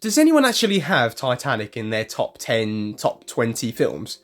Does anyone actually have Titanic in their top 10, top 20 films?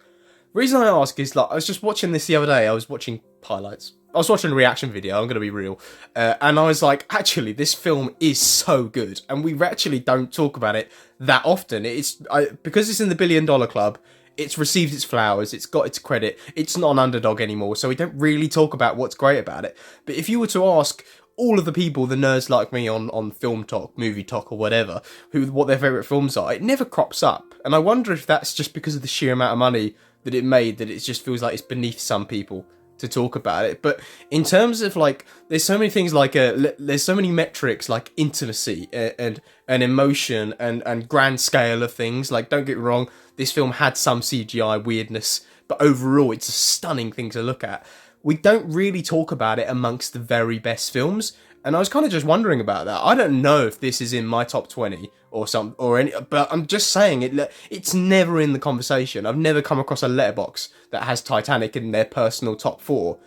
The reason I ask is, like, I was just watching this the other day. I was watching highlights. I was watching a reaction video, I'm going to be real. And I was like, actually, this film is so good. And we actually don't talk about it that often. Because it's in the $1 billion club, it's received its flowers, it's got its credit, it's not an underdog anymore, so we don't really talk about what's great about it. But if you were to ask all of the people, the nerds like me on Film Talk, Movie Talk, or whatever, what their favourite films are, it never crops up. And I wonder if that's just because of the sheer amount of money that it made, that it just feels like it's beneath some people to talk about it. But in terms of, like, there's so many things, like there's so many metrics, like intimacy and emotion and grand scale of things. Like, don't get me wrong, this film had some CGI weirdness, but overall it's a stunning thing to look at. We don't really talk about it amongst the very best films, and I was kind of just wondering about that. I don't know if this is in my top 20 or any, but I'm just saying it's never in the conversation. I've never come across a letterbox that has Titanic in their personal top 4.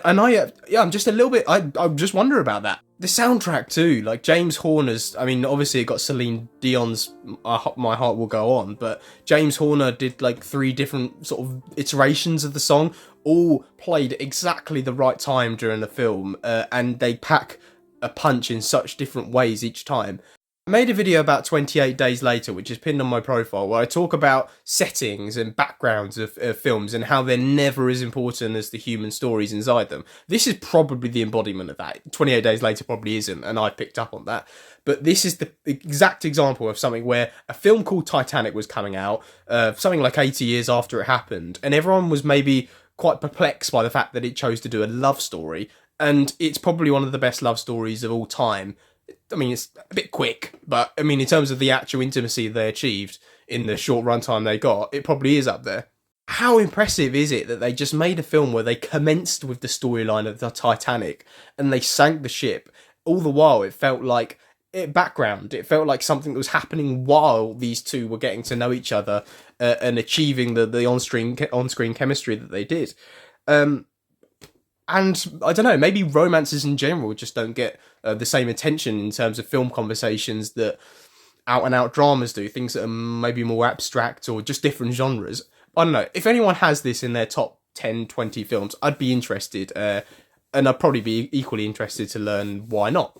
And I'm just a little bit, I just wonder about that. The soundtrack too, like James Horner's, I mean, obviously it got Celine Dion's My Heart Will Go On, but James Horner did like 3 different sort of iterations of the song, all played at exactly the right time during the film, and they pack a punch in such different ways each time. I made a video about 28 Days Later, which is pinned on my profile, where I talk about settings and backgrounds of films and how they're never as important as the human stories inside them. This is probably the embodiment of that. 28 Days Later probably isn't, and I picked up on that. But this is the exact example of something where a film called Titanic was coming out, something like 80 years after it happened, and everyone was maybe quite perplexed by the fact that it chose to do a love story, and it's probably one of the best love stories of all time. I mean, it's a bit quick, but I mean, in terms of the actual intimacy they achieved in the short runtime they got, it probably is up there. How impressive is it that they just made a film where they commenced with the storyline of the Titanic and they sank the ship? All the while, it felt like background. It felt like something that was happening while these two were getting to know each other and achieving the on-screen chemistry that they did. And I don't know, maybe romances in general just don't get the same attention in terms of film conversations that out-and-out dramas do, things that are maybe more abstract or just different genres. I don't know, if anyone has this in their top 10, 20 films, I'd be interested, and I'd probably be equally interested to learn why not.